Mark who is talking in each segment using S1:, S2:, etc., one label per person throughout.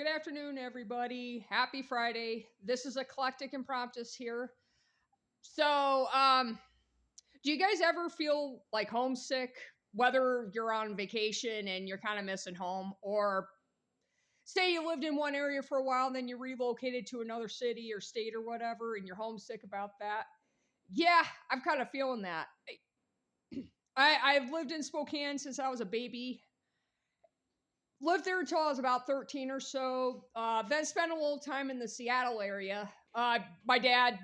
S1: Good afternoon, everybody. Happy Friday. This is Eclectic Impromptus here. So, do you guys ever feel like homesick, whether you're on vacation and you're kind of missing home, or say you lived in one area for a while and then you relocated to another city or state or whatever and you're homesick about that? Yeah, I'm kind of feeling that. I've lived in Spokane since I was a baby. Lived there until I was about 13 or so. Then spent a little time in the Seattle area. My dad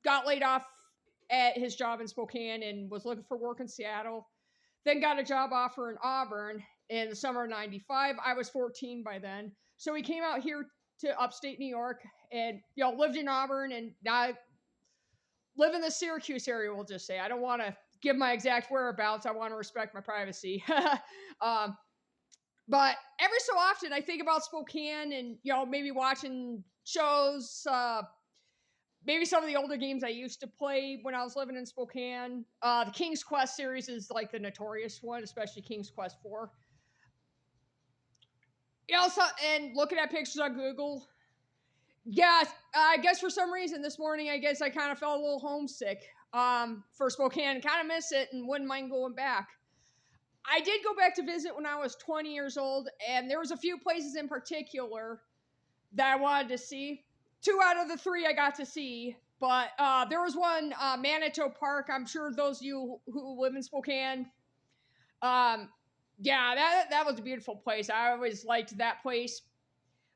S1: got laid off at his job in Spokane and was looking for work in Seattle. Then got a job offer in Auburn in the summer of 95. I was 14 by then. So we came out here to upstate New York and, lived in Auburn, and now I live in the Syracuse area, we'll just say. I don't want to give my exact whereabouts. I want to respect my privacy. But every so often I think about Spokane and, maybe watching shows, maybe some of the older games I used to play when I was living in Spokane. The King's Quest series is like the notorious one, especially King's Quest 4. And looking at pictures on Google, yeah, I guess for some reason this morning, I kind of felt a little homesick for Spokane. Kind of miss it and wouldn't mind going back. I did go back to visit when I was 20 years old, and there was a few places in particular that I wanted to see. 2 out of the 3 I got to see, but there was one, Manitou Park. I'm sure those of you who live in Spokane, that was a beautiful place. I always liked that place.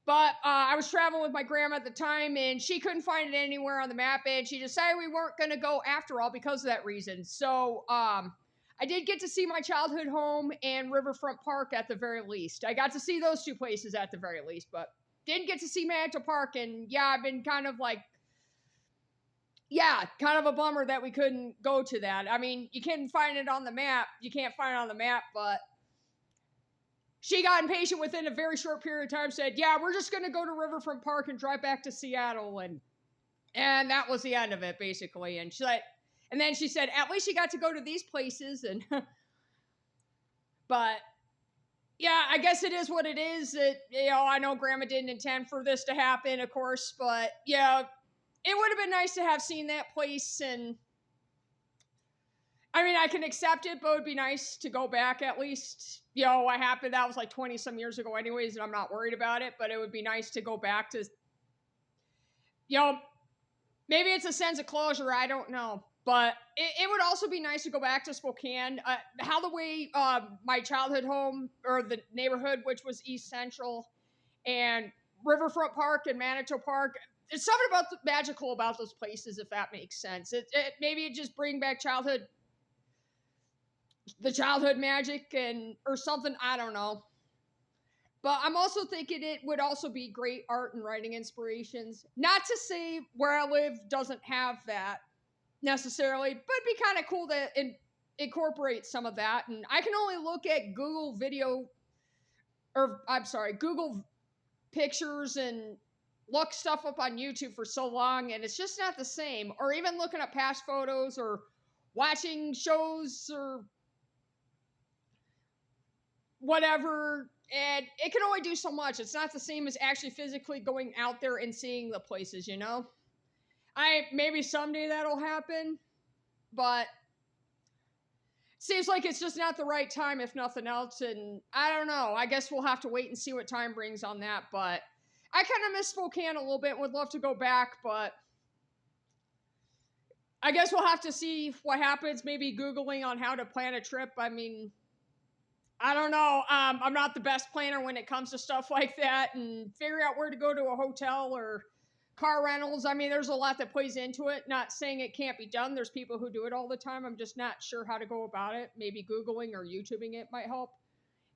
S1: But I was traveling with my grandma at the time, and she couldn't find it anywhere on the map, and she decided we weren't going to go after all because of that reason. So, I did get to see my childhood home and Riverfront Park at the very least. I got to see those 2 places at the very least, but didn't get to see Manitou Park. And I've been kind of a bummer that we couldn't go to that. I mean, you can find it on the map. You can't find it on the map, but she got impatient within a very short period of time, said, yeah, we're just going to go to Riverfront Park and drive back to Seattle. And that was the end of it, basically. And then she said, at least you got to go to these places. And but yeah, I guess it is what it is. I know Grandma didn't intend for this to happen, of course, but it would have been nice to have seen that place. And I mean, I can accept it, but it would be nice to go back at least. What happened, that was like 20 some years ago anyways, and I'm not worried about it, but it would be nice to go back to, maybe it's a sense of closure, I don't know. But it would also be nice to go back to Spokane. How the way my childhood home, or the neighborhood, which was East Central, and Riverfront Park and Manitou Park, there's something magical about those places, if that makes sense. Maybe it just bring back the childhood magic or something, I don't know. But I'm also thinking it would also be great art and writing inspirations. Not to say where I live doesn't have that necessarily, but it'd be kind of cool to incorporate some of that. And I can only look at Google Google pictures and look stuff up on YouTube for so long, and it's just not the same. Or even looking at past photos or watching shows or whatever, and it can only do so much. It's not the same as actually physically going out there and seeing the places, maybe someday that'll happen, but seems like it's just not the right time, if nothing else. And I don't know. I guess we'll have to wait and see what time brings on that. But I kind of miss Spokane a little bit. Would love to go back, but I guess we'll have to see what happens. Maybe Googling on how to plan a trip. I mean, I don't know. I'm not the best planner when it comes to stuff like that, and figuring out where to go to a hotel or car rentals. I mean, there's a lot that plays into it. Not saying it can't be done. There's people who do it all the time. I'm just not sure how to go about it. Maybe Googling or YouTubing it might help.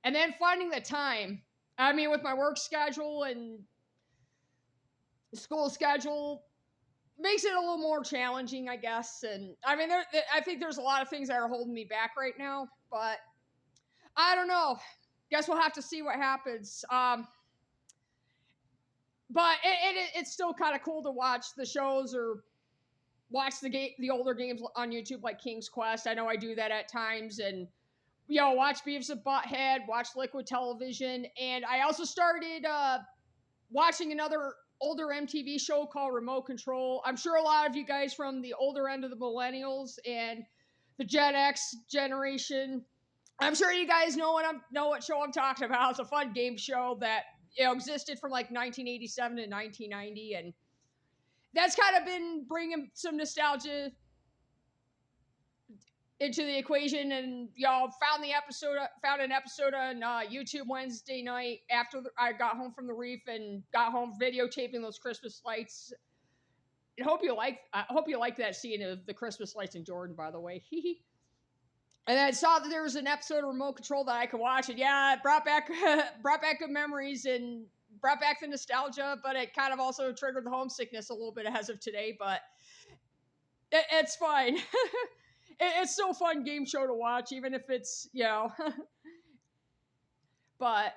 S1: And then finding the time. I mean, with my work schedule and school schedule, makes it a little more challenging, I guess. And I mean, I think there's a lot of things that are holding me back right now, but I don't know. Guess we'll have to see what happens. But it's still kind of cool to watch the shows or watch the older games on YouTube, like King's Quest. I know I do that at times, and watch Beavis and Butthead, watch Liquid Television, and I also started watching another older MTV show called Remote Control. I'm sure a lot of you guys from the older end of the millennials and the Gen X generation, I'm sure you guys know what show I'm talking about. It's a fun game show that existed from like 1987 to 1990, and that's kind of been bringing some nostalgia into the equation. And y'all found an episode on YouTube Wednesday night after I got home from the reef and got home videotaping those Christmas lights. I hope you like that scene of the Christmas lights in Jordan, by the way. And I saw that there was an episode of Remote Control that I could watch, and yeah, it brought back good memories and brought back the nostalgia, but it kind of also triggered the homesickness a little bit as of today. But it's fine. It's still a fun game show to watch, even if it's, but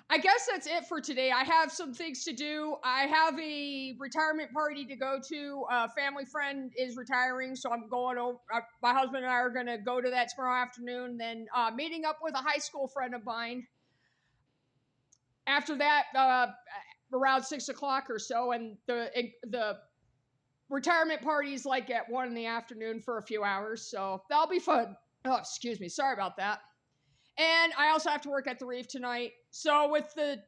S1: I guess that's it for today. I have some things to do. I have a retirement party to go to. A family friend is retiring, so I'm going over. My husband and I are going to go to that tomorrow afternoon. Then meeting up with a high school friend of mine. After that, around 6 o'clock or so, and the retirement party's like at 1 p.m. for a few hours, so that'll be fun. Oh, excuse me. Sorry about that. And I also have to work at the reef tonight. So with the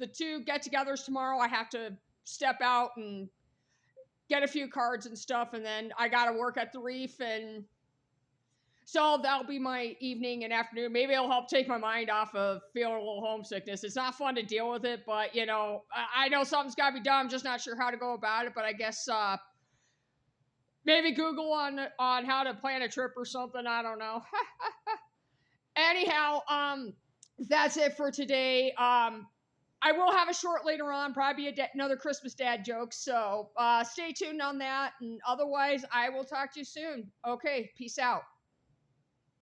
S1: two get-togethers tomorrow, I have to step out and get a few cards and stuff, and then I got to work at the reef, and so that'll be my evening and afternoon. Maybe it'll help take my mind off of feeling a little homesickness. It's not fun to deal with it, but, I know something's got to be done. I'm just not sure how to go about it, but I guess maybe Google on how to plan a trip or something. I don't know. Anyhow, that's it for today. I will have a short later on, probably another Christmas dad joke. So stay tuned on that. And otherwise, I will talk to you soon. Okay, peace out.